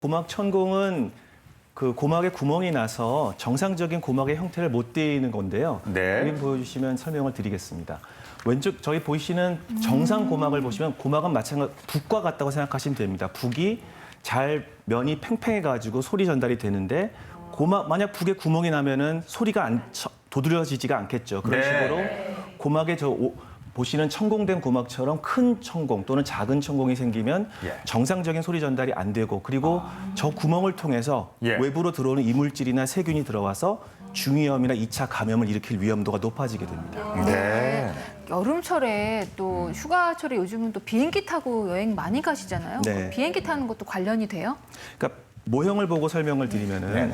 고막 천공은 그 고막에 구멍이 나서 정상적인 고막의 형태를 못 띠는 건데요. 네. 여기 보여주시면 설명을 드리겠습니다. 왼쪽 저희 보이시는 정상 고막을 보시면 고막은 마찬가지 북과 같다고 생각하시면 됩니다. 북이 잘 면이 팽팽해가지고 소리 전달이 되는데 만약 북에 구멍이 나면은 소리가 도드려지지가 않겠죠. 그런 네. 식으로 고막에 보시는 천공된 고막처럼 큰 천공 또는 작은 천공이 생기면 정상적인 소리 전달이 안 되고 그리고 저 구멍을 통해서 외부로 들어오는 이물질이나 세균이 들어와서 중이염이나 2차 감염을 일으킬 위험도가 높아지게 됩니다. 네. 여름철에 또 휴가철에 요즘은 또 비행기 타고 여행 많이 가시잖아요. 네. 비행기 타는 것도 관련이 돼요? 그러니까 모형을 보고 설명을 드리면은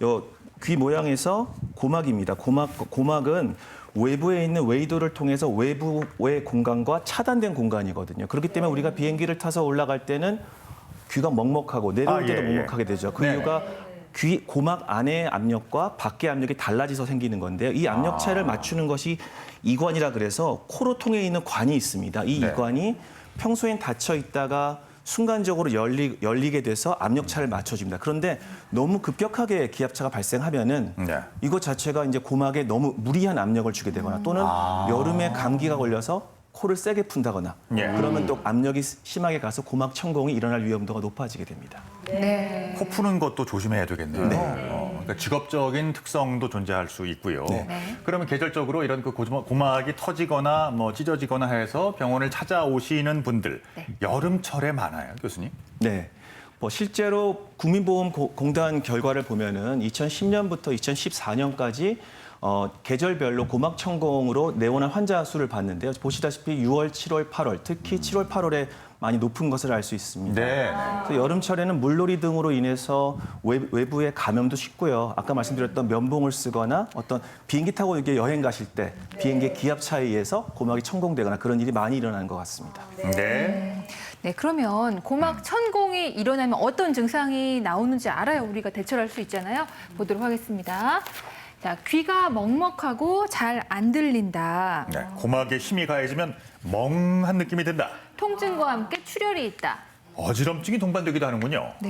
요 귀 모양에서 고막입니다. 고막은 외부에 있는 웨이도를 통해서 외부의 공간과 차단된 공간이거든요. 그렇기 때문에 우리가 비행기를 타서 올라갈 때는 귀가 먹먹하고 내려올 때도 먹먹하게 되죠. 그 이유가 고막 안의 압력과 밖의 압력이 달라져서 생기는 건데요. 이 압력 차이를 맞추는 것이 이관이라 그래서 코로 통해 있는 관이 있습니다. 이 이관이 평소엔 닫혀 있다가 순간적으로 열리게 돼서 압력차를 맞춰줍니다. 그런데 너무 급격하게 기압차가 발생하면은 이것 자체가 이제 고막에 너무 무리한 압력을 주게 되거나 또는 여름에 감기가 걸려서 코를 세게 푼다거나 그러면 또 압력이 심하게 가서 고막 천공이 일어날 위험도가 높아지게 됩니다. 네. 코 푸는 것도 조심해야 되겠네요. 그러니까 직업적인 특성도 존재할 수 있고요. 그러면 계절적으로 이런 그 고막이 터지거나 뭐 찢어지거나 해서 병원을 찾아오시는 분들 여름철에 많아요, 교수님? 네. 실제로 국민보험공단 결과를 보면은 2010년부터 2014년까지 계절별로 고막 천공으로 내원한 환자 수를 봤는데요. 보시다시피 6월, 7월, 8월, 특히 7월, 8월에 많이 높은 것을 알 수 있습니다. 그래서 여름철에는 물놀이 등으로 인해서 외부에 감염도 쉽고요. 아까 말씀드렸던 면봉을 쓰거나 어떤 비행기 타고 이렇게 여행 가실 때 비행기 기압 차이에 의해서 고막이 천공되거나 그런 일이 많이 일어나는 것 같습니다. 네, 그러면 고막 천공이 일어나면 어떤 증상이 나오는지 알아야 우리가 대처를 할 수 있잖아요. 보도록 하겠습니다. 자, 귀가 먹먹하고 잘 안 들린다. 고막에 힘이 가해지면 멍한 느낌이 든다. 통증과 함께 출혈이 있다. 어지럼증이 동반되기도 하는군요. 네,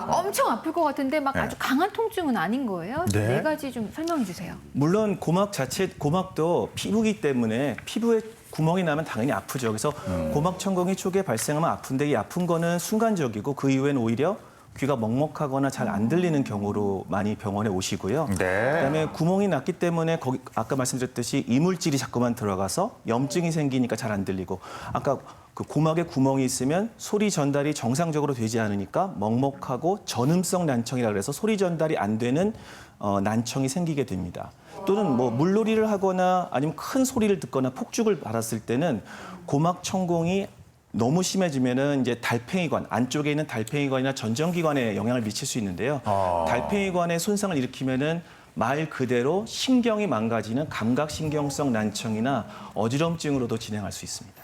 엄청 아플 것 같은데 막 아주 강한 통증은 아닌 거예요? 네 가지 좀 설명해 주세요. 물론 고막도 피부이기 때문에 피부에 구멍이 나면 당연히 아프죠. 그래서 고막 천공이 초기에 발생하면 아픈데 이 아픈 거는 순간적이고 그 이후에는 오히려 귀가 먹먹하거나 잘 안 들리는 경우로 많이 병원에 오시고요. 그다음에 구멍이 났기 때문에 거기 아까 말씀드렸듯이 이물질이 자꾸만 들어가서 염증이 생기니까 잘 안 들리고 아까 그 고막에 구멍이 있으면 소리 전달이 정상적으로 되지 않으니까 먹먹하고 전음성 난청이라 그래서 소리 전달이 안 되는 난청이 생기게 됩니다. 또는 뭐 물놀이를 하거나 아니면 큰 소리를 듣거나 폭죽을 받았을 때는 고막 천공이 너무 심해지면은 이제 달팽이관 안쪽에 있는 달팽이관이나 전정기관에 영향을 미칠 수 있는데요. 달팽이관에 손상을 일으키면은 말 그대로 신경이 망가지는 감각신경성 난청이나 어지럼증으로도 진행할 수 있습니다.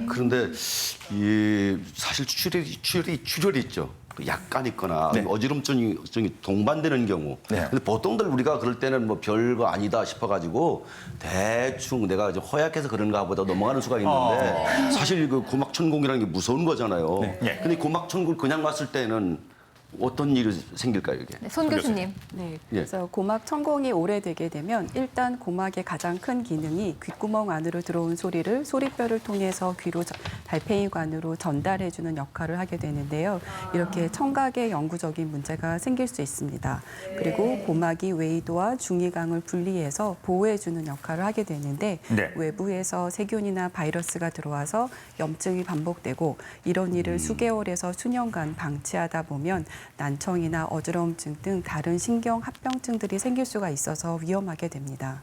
그런데 사실 출혈이 있죠. 약간 있거나 어지럼증이 동반되는 경우. 근데 보통들 우리가 그럴 때는 뭐 별거 아니다 싶어가지고 대충 내가 이제 허약해서 그런가 보다 넘어가는 수가 있는데 사실 그 고막천공이라는 게 무서운 거잖아요. 근데 고막천공 그냥 왔을 때는 어떤 일이 생길까요, 이게? 네, 손 교수님. 네, 그래서 고막 천공이 오래되게 되면 일단 고막의 가장 큰 기능이 귓구멍 안으로 들어온 소리를 소리뼈를 통해서 귀로 달팽이관으로 전달해주는 역할을 하게 되는데요. 이렇게 청각에 영구적인 문제가 생길 수 있습니다. 그리고 고막이 웨이도와 중이강을 분리해서 보호해주는 역할을 하게 되는데 외부에서 세균이나 바이러스가 들어와서 염증이 반복되고 이런 일을 수개월에서 수년간 방치하다 보면 난청이나 어지러움증 등 다른 신경 합병증들이 생길 수가 있어서 위험하게 됩니다.